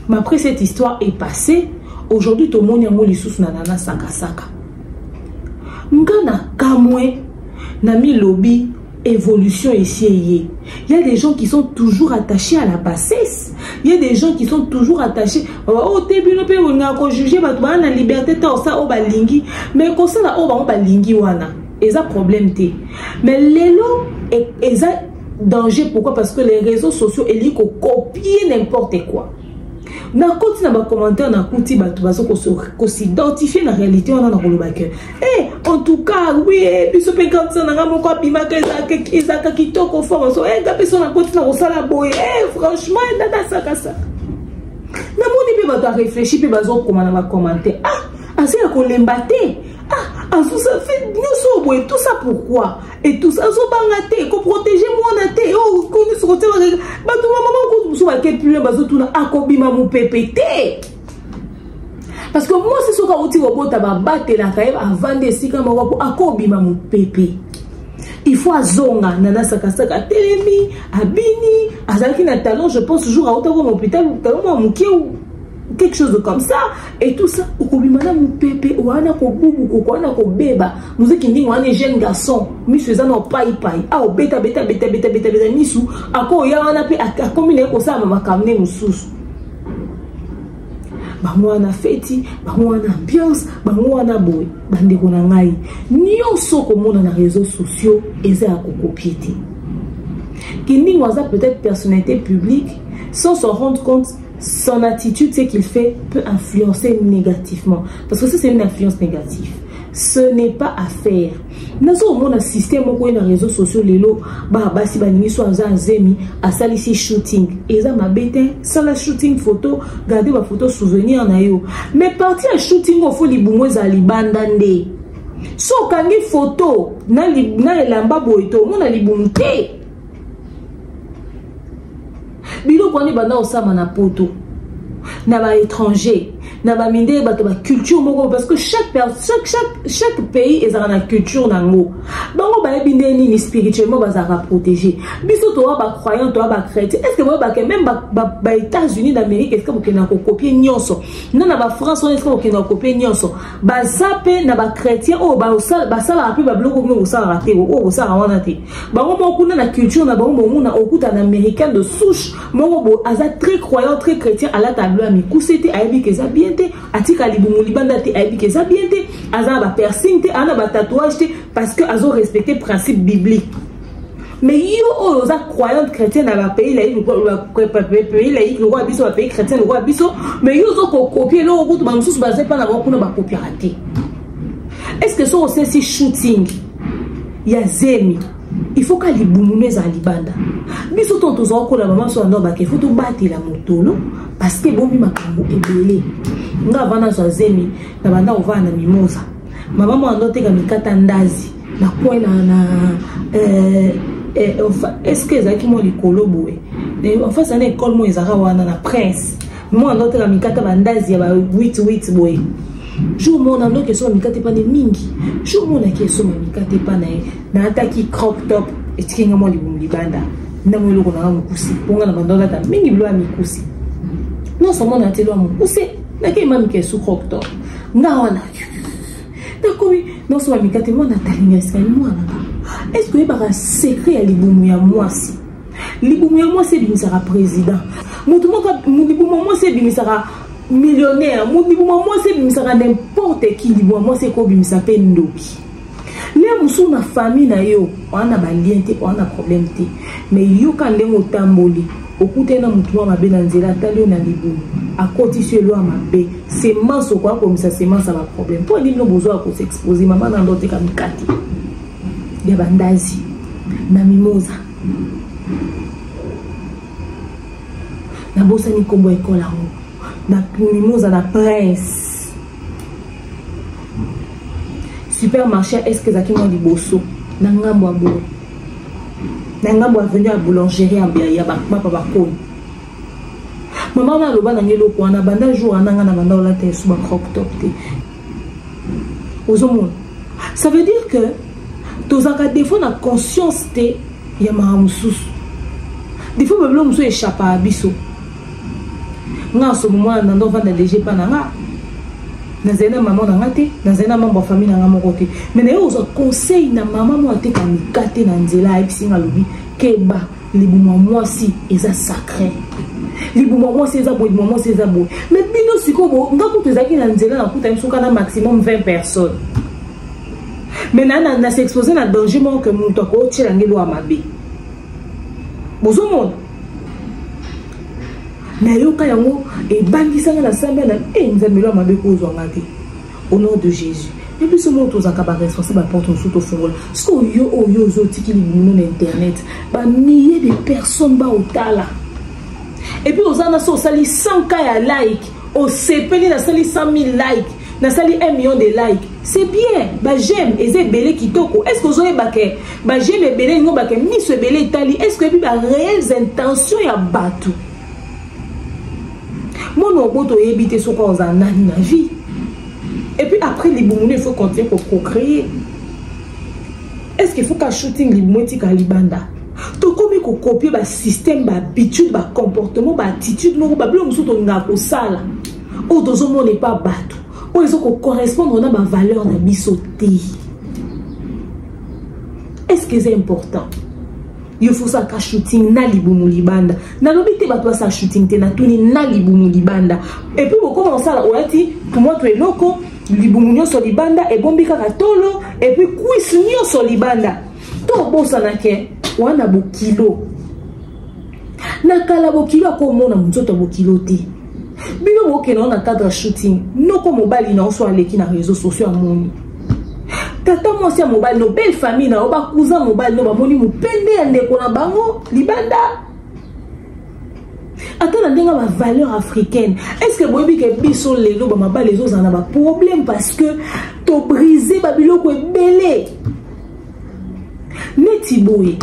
Mais après cette histoire est passée, aujourd'hui tout le monde est lisusu na nana saka. Ngana kamwe na mi lobby évolution ici. Il y a des gens qui sont toujours attachés à la bassesse. Il y a des gens qui sont toujours attachés au début no pe nga ko juger ba na liberté ta ça o balingi mais ko ça la o balingi wana. Eza problème te. Mais lelo eza danger pourquoi parce que les réseaux sociaux eli ko copier n'importe quoi. Na koti na ba commentaire na kuti ba tubazo ko s'identifier na réalité on a na kolobaka en tout cas oui biso pe quand ça na moko bima ka ezaka kitoko fort so ga biso na koti na ko sala boy franchement dada saka na moni pe ba to réfléchir pe bazo comment na ba commentaire asi ya ko lembate azo ça fait nous boy tout ça pourquoi et tout ça zo bangate ko protéger moi na te ko ni so te ba to maman ko so ba ke plus bazo tuna akobima mu pépété parce que moi c'est ce ka uti robota ba batela ka avant de sika moko akobima mu pépé il faut azonga nana saka telemi abini azalaki na talent je pense toujours à au hôpital talent mukie quelque chose comme ça et tout ça okobimana mu pépé wana ko bubu ko wana ko beba muziki ndingo wana jeune garçon misu za no pai beta misu ako ya wana pe akomine ko sa mama kamne mususu bamwana feti bamwana ambiance bamwana boy bande ko na ngai nyonso ko mona na réseaux sociaux eza ko copier te kindi waza peut-être personnalité publique sans se rendre compte son attitude, c'est qu'il fait, peut influencer négativement. Parce que ça, c'est une influence négative. Ce n'est pas à faire. Dans ce moment, un système où les réseaux sociaux, les lots, si banini soit un zemi, à ça ici shooting. Et ça m'a bêté, ça la shooting photo, garder ma photo souvenir na yo. Mais partir à shooting, il faut les boumoues à libandande. So kangi photo, na lamba boito, mon a libumte. biloko wana banda osama na poto na ba étranger na ba minde bato ba culture moko parce que chaque pays ezaka na culture nango bango ba ebinde nini spirituellement bazaka protéger biso to ba croyant to ba chrétien est-ce que moi ba même ba États-Unis d'Amérique est-ce que vous kena ko copier nyonso na ba France est-ce que vous kena ko copier nyonso ba zape na ba chrétien o ba sala pe ba bloko ko sala raté o sala wana te bango moko na culture na bango mona okuta na américain de souche mongo bo aza très croyant très chrétien à la table à mikusete aibi que ça bien te atika libumu libanda te aibi que ça bien te aza ba piercing te ana ba tatouage te parce que azo respecter principe biblique mais yo oza croyant chrétien na ba pays laïque pays laïque le roi biso ba pays chrétien le roi biso mais yo zo ko copier lo okutu ba mususu ba zepa na ba kuna ba copier raté est-ce que so c'est si shooting ya zemi il faut qu'ali bumuné za libanda biso tonto zo ko la maman so no ba ke faut to batela motolo parce que bombi makambo ebele nga vana zo zemi na banda ovana mimoza maman mo ando teka mikata ndazi na kwela na est-ce que ezaki mo likolo boye enfin ça na école mo ezaka wana na prince mo ando teka mikata bandazi ya ba 8 boye jour mon ando ke so mikate pa ne mingi jour mon ke so mikate pa na ataki crop top etikenga mo libanda na mo loko na mukusi ponga na bandola ta mingi blo amikusi non seulement na telo mukusi na ke mami ke so crop top nga wana takomi non so mikate mo na talinga skani mo na est-ce que ba secret ya libumu ya mwasi libumu ya mwasi bimisaka président mutu mo libumu mwasi bimisaka millionnaire moi c'est bimisaka n'importe qui libo moi c'est ko bimisa pe ndoki le musu na famille na yo on a ba lien te on a problème te mais yo kan lengo tamboli okute na mutu wa mabe na nzela tali na libo akoti sur lo mabe c'est manso quoi comme ça c'est manso ba problème pour lui no besoin ko s'exposer maman na ndote ka mikati ya bandazi na mimosa na bosa ni kombo ekola ngo na mimosa na prince supermarché est-ce que zaki mo liboso na ngambo abo na ngambo avenue à boulangerie ya ba papa ko maman na loba na ngelo ko na banda jour ananga na banda ola te suba crop top te ozomo ça veut dire que tozaka défaut na conscience te ya mamususu défaut beblo muso échappa à biso nga so moment na ndo vanda DG pa na nga na zena maman na ngate na zena mambo famille na nga moko te mais na yo zo conseil na maman mo te ka mikate na nzela ebisinga lobi keba libumu mwasi eza sacré libumu mwasi eza boy libumu mwasi eza boy mais bino sikobo nga ko tezaki na nzela na kuta msuka na maximum 20 personnes mais na s'exposer na danger mo que muto ko tshela ngelo amabe bozomo na yoka yango e bangisanga na samba na nzamelo amabe ko zwanga te au nom de Jésus et puis ce mot aux akaba responsable porte un sous au fond ce que yo zo tiki libumu na internet ba milliers de personnes ba otala et puis aux ana so sali 100k ya like au sepeli na sali 100 000 like na sali 1 million de like c'est bien ba j'aime et c'est belé kitoko est-ce que vous avez baké ba j'aime belé ngo baké ni ce belé tali est-ce que puis ba réelles intentions ya batou mon oboto ebité so ko za nani na vie et puis après les boumounes il faut continuer pour procréer est-ce qu'il faut qu'un shooting limoti ka libanda to comme ko copier ba système ba habitude ba comportement ba attitude mo ba blo muso to ngako sala o dozo mo n'est pas bateau o ils ko correspondre na ba valeur na bisoté est-ce que c'est important il faut ça ka shooting na libumu libanda na lobité ba toi ça shooting te na tuni na libumu libanda et puis beaucoup commencer là oati pour moi tu es loko libumu nyoso libanda e bombi kaka tolo et puis kuisi nyoso libanda to bosa na ke wana bokilo na kala bokilo ko mona mzoto bokilo te bino boke na cadre shooting noko mobali na so aleki na réseaux sociaux amoni tata mwasi ya mobali no belle famille na oba cousin mobali no bamoni mupende ya ndeko na bango libanda attends ndenga ba valeur africaine est-ce que boyebi ke biso lelo ba mabali les autres na ba problème parce que to briser ba biloko ebele neti boye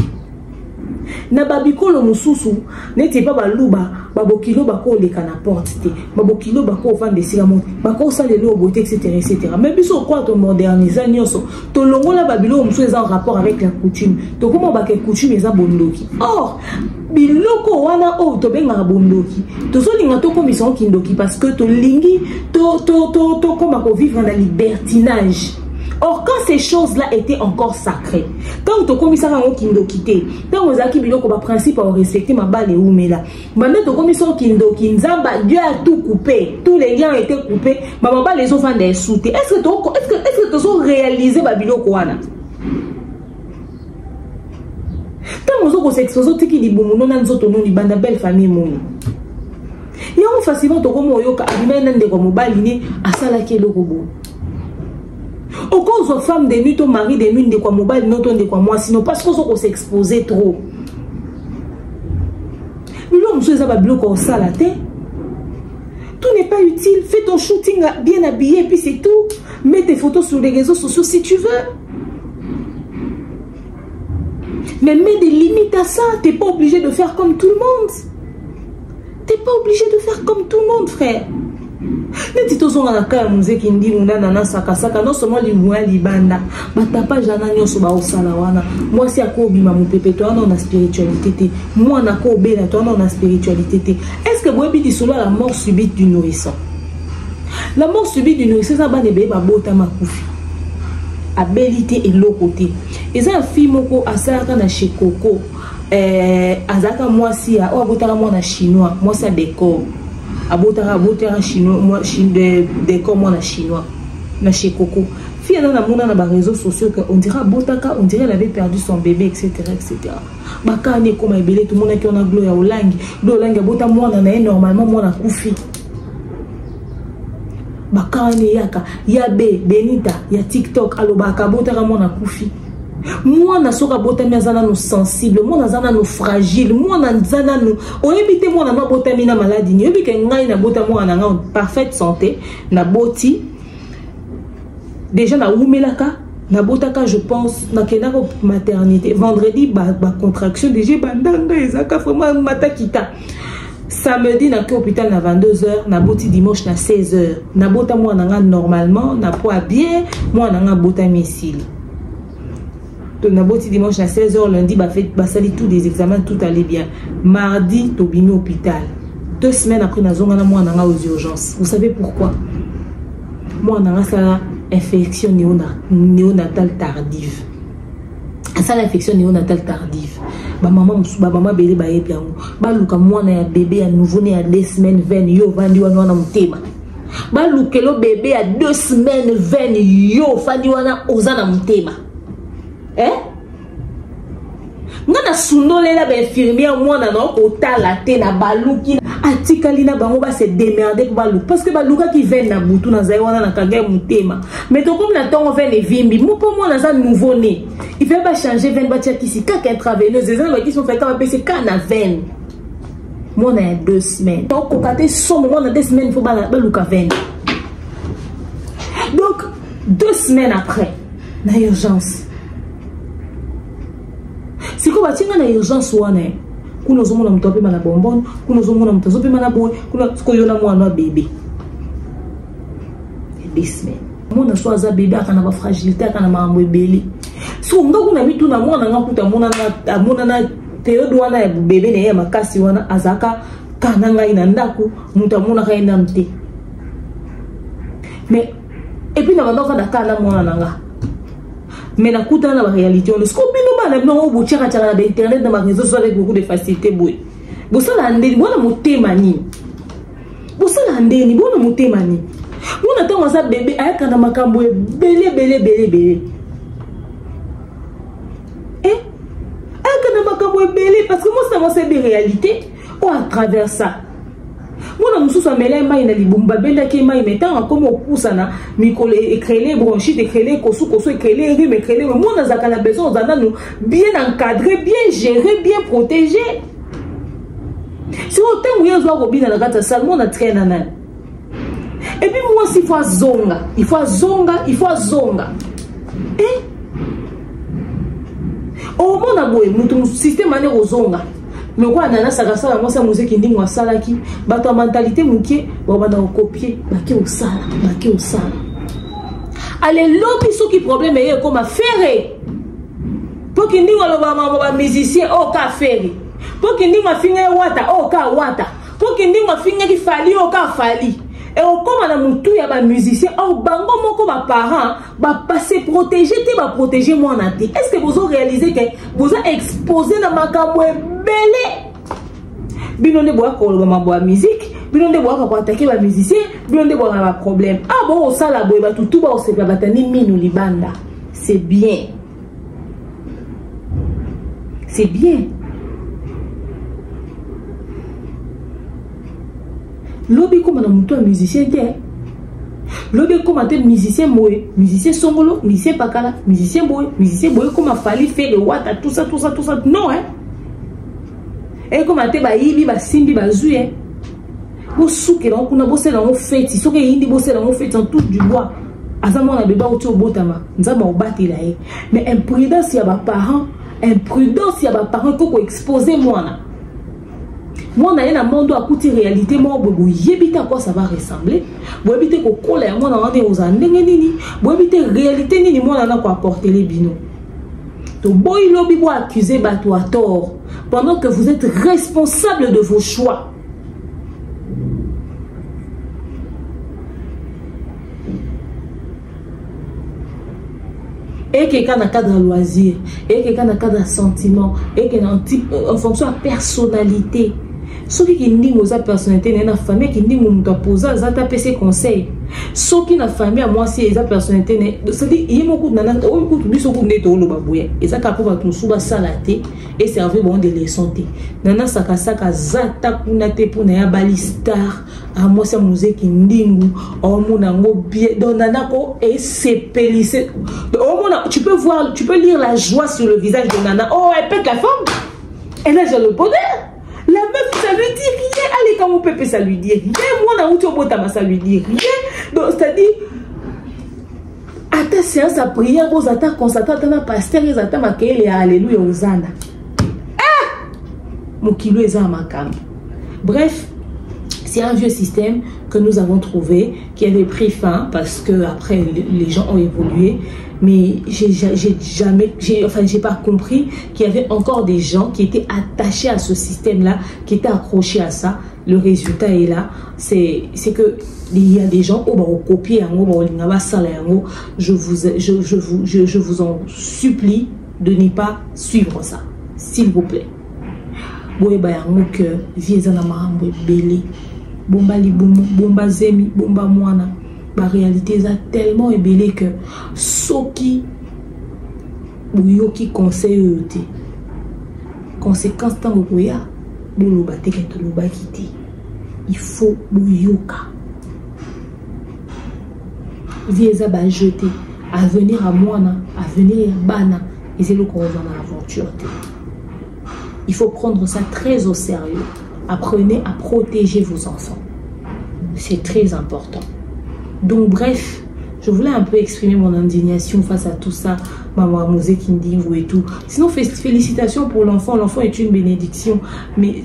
na babikolo mususu neti pa baluba babokilo bako leka na porte te babokilo bako vande sila monte bako salelo beauté etc. Mais biso quoi to moderniser nyonso to longola babilo mususu eza en rapport avec la coutume to comment ba ke coutume eza bondoki. Or biloko wana o to benga bondoki to so linga to komisa kindoki parce que to lingi to comme ko vivre dans libertinage. Or, quand ces choses-là étaient encore sacrées, quand tu commis ça en kindoki, quand vous avez dit que le principe à respecter ma balle et où mais là, maintenant tu commis ça en kindoki, Dieu a tout coupé, tous les liens étaient coupés, ma balle les enfants des soutés. Est-ce que tu as réalisé Babilo Kouana? Quand vous avez exposé tout qui dit bon, nous n'avons pas de bande belle famille mon. Il y a un facilement tu comme oyoka, alimène de comme baline à salaki le robot. Au cause aux femmes de nuit, ton mari de nuit, de quoi mobile, non, de quoi moi, sinon parce qu'on s'est exposé trop. Mais l'homme, je sais ça la tête. Tout n'est pas utile. Fais ton shooting bien habillé, puis c'est tout. Mets tes photos sur les réseaux sociaux si tu veux. Mais mets des limites à ça. T'es pas obligé de faire comme tout le monde. T'es pas obligé de faire comme tout le monde, frère. Neti tozonga na kaya muzeki ndi mundana na saka non seulement limouya libanda batapa jana nyoso ba osala wana moi si akobima mupepe to na spiritualité te moi na ko bela to na spiritualité te. Est-ce que boyebi di solo la mort subite du nourrisson? La mort subite du nourrisson ça ba nebe ba bota makufi abilité et lokoté eza fille moko asalaka na chez Coco azaka moi si a o botaka moi na chinois moi ça décor abotara chinois moi décor moi na chinois na chez Coco fille na mona na ba réseaux sociaux que on dirait botaka on dirait elle avait perdu son bébé etc. bakane comme ebele tout monde qui on a gloire au langue bota moi na normalement moi na kufi bakane yaka yabe benita ya TikTok alobaka botaka moi na kufi. Moi na soka bota mezana no sensible, moi na zana no fragile, moi na zana no on évite moi na bota mina maladie, ni obi ke ngai na bota moi na en parfaite santé, na boti déjà na umelaka na botaka je pense na kena ko maternité vendredi ba contraction déjà bandanga ezaka vraiment matakita. Samedi na ke hôpital na 22h na boti dimanche na 16h na bota moi na normalement na poids bien moi na bota misili. Na boti dimanche à 16h, lundi, bah sali tous les examens, tout allait bien. Mardi, tobimi hôpital. 2 semaines après, moi, on a aux urgences. Vous savez pourquoi? Moi, on a ça infection néonatale tardive. Ça l'infection néonatale tardive. Maman bébé ba bien. Ba luka moi na bébé à nouveau né à 2 semaines 20 yo vandi wana na mutema. Ba lukelo bébé à 2 semaines 20 yo fandi wana ozana mutema. Ngana sunolela ba infirmière mwana na otala te na baluki atikali na bango ba se démerder pour baluki parce que baluka qui vient na butu na zaïwana na kagaya mutema mais to comme na tongo vient les vimbi mo pour moi na za nouveau né il fait pas changer veine ba tia kisi kaka intraveineuse les gens qui sont fait quand c'est kana veine moi na 2 semaines donc kokate somme moi na 2 semaines il faut baluka veine donc 2 semaines après na urgence. Si vous avez une urgence, vous avez une bonbonne, vous avez un bébé. 2 semaines. Vous avez un bébé, vous avez une fragilité, vous avez un bébé. Si vous avez un bébé, vous avez un bébé, mais et puis, vous avez mais la coûte dans la réalité, on est scopé nous on boutique à internet dans ma réseau sociaux avec beaucoup de facilité boy. Bossa la ndeni, bona mutemani. Bossa la ndeni, bona mutemani. On attend ça bébé avec un makambo belé. Avec un makambo belé parce que moi c'est des réalités ou à travers ça. Moi, je suis allé à la Libumba, mettant comme au poussana, Mikole, écréler, bronchite, écréler, kosu, écréler, rime, écréler. Moi, on a besoin de bien encadrer, bien gérer, bien protéger. Si on t'aime, on doit bien dans la gâte salle, on a très nanan. Et puis, moi, il faut zonga. au mona boye mutu système ane ozonga mais quoi nana saka sala moi ça musique ndingo asala ki bato mentalité mukie ba bana copier baki osala allez lobi so ki problème est comme faire pour que ndingo lo ba musicien o ka faire pour que ndingo finga wata o ka wata pour que ndingo finga ki fali o ka fali. Et comme on a mon tout, il y a des musiciens, oh, bango moko ba parents, ba passer protéger, te ba protéger moi en ati. Est-ce que vous avez réalisé que vous avez exposé dans ma camoué belé? Binonde bois ko ma bois musique, binonde bois ko attaquer ba musicien, binonde bois ba problème. Ah bon, ça la boy ba tout ba se ba batani minu libanda. C'est bien. C'est bien. Lobby comme un musicien lobby comme un musicien moé, musicien songolo, musicien pakala, musicien boy comme a fallu faire le wata tout ça non hein. Et comme un te ba yibi ba simbi ba zuye. Bo souke la kuna bo se la mo fête, soke yindi bo se la mo fête en tout du bois. Azama na beba oti obotama, nzama obati la e. Mais imprudence ya ba parents, koko exposer moi na. Moi, on a un monde à côté réalité, moi, je à quoi ça va ressembler. Je sais que colère, moi, on a aux années, je sais réalité, ni moi, on a quoi apporter les binos. Donc, boy, lobby, vous accusez bateau à tort, pendant que vous êtes responsable de vos choix. Et quelqu'un n'a cadre loisir, et quelqu'un n'a cadre sentiment, et quelqu'un en fonction de personnalité. Ceux qui n'ont pas de personnalité, n'a famille qui n'ont pas posé, ils ont tapé ses conseils. Ceux qui n'ont pas famille, moi, si ils ont personnalité, c'est-à-dire, il y a beaucoup de nana, oh, beaucoup de gens qui ont le baboué, ils ont capable de tout souba salaté et servir bon de les santé. Nana sakasaka zata kunate pour na balistar, à moi ça musée qui n'ingu, oh mon ango bien, donc nana ko et c'est pélissé. Oh mon, tu peux voir, tu peux lire la joie sur le visage de nana. Oh, elle pète la forme, elle a le bonheur. La meuf, ça lui dit rien. Allez, quand mon pépé, ça lui dit rien. Moi, on a eu ça lui dit rien. Donc, c'est-à-dire, à ta séance à prière, vous attendez qu'on s'attend à un pasteur, ils attendent à qu'il y ait alléluia aux ânes. Ah! Mon kilo est à ma cam. Bref, c'est un vieux système que nous avons trouvé qui avait pris fin parce que après les gens ont évolué. Mais j'ai pas compris qu'il y avait encore des gens qui étaient attachés à ce système-là, qui étaient accrochés à ça. Le résultat est là. C'est que il y a des gens qui ont copié, je vous en supplie de ne pas suivre ça, s'il vous plaît. Bomba zemi, bomba moana. La réalité est tellement ébélée que ceux qui conseillent conséquence tant que il faut bouyoka vieza ba jeter à venir à moana à venir bana et c'est le qu'on va dans l'aventure. Il faut prendre ça très au sérieux. Apprenez à protéger vos enfants, c'est très important. Donc bref, je voulais un peu exprimer mon indignation face à tout ça, maman Mosé Kindingo et tout. Sinon, félicitations pour l'enfant. L'enfant est une bénédiction, mais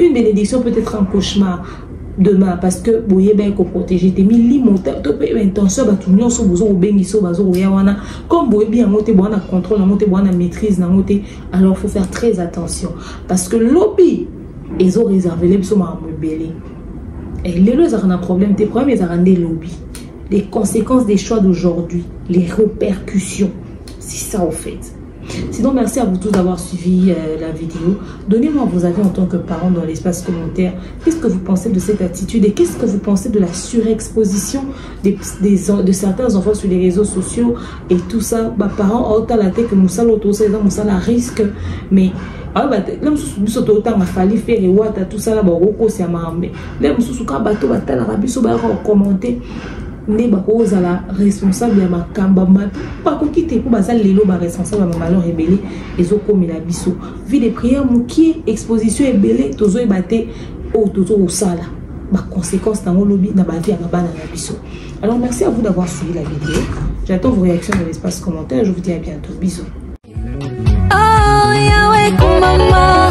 une bénédiction peut être un cauchemar demain parce que vous avez bien protéger tes mille intention comme vous bien monter bon contrôle, monter bon maîtrise, alors faut faire très attention parce que lobby ils ont réservé les besoins à belé. Et les lois ont un problème, tes problèmes ils ont des lobbies. Les conséquences des choix d'aujourd'hui, les répercussions, c'est ça au fait. Sinon, merci à vous tous d'avoir suivi la vidéo. Donnez-moi vos avis en tant que parents dans l'espace commentaire. Qu'est-ce que vous pensez de cette attitude et qu'est-ce que vous pensez de la surexposition de certains enfants sur les réseaux sociaux et tout ça. Bah, parents, autant la tête que Moussa l'auto, c'est dans Moussa la risque, mais ah bah là nous autant ma fallu faire et wata tout ça là bah roko c'est amambe. Là nous sous bateau batala rabiso ba commenter. Ne bakoza la responsable ya makamba pas ko quitter pour bazal lelo ba responsable ya malheur rebelle ezo komela biso vie de prière muki exposition rebelle tozo ebate o tozo osala ba conséquences dans lobby na ba vie ya bana na biso. Alors merci à vous d'avoir suivi la vidéo. J'attends vos réactions dans l'espace commentaire. Je vous dis à bientôt. Bisous. ekumbama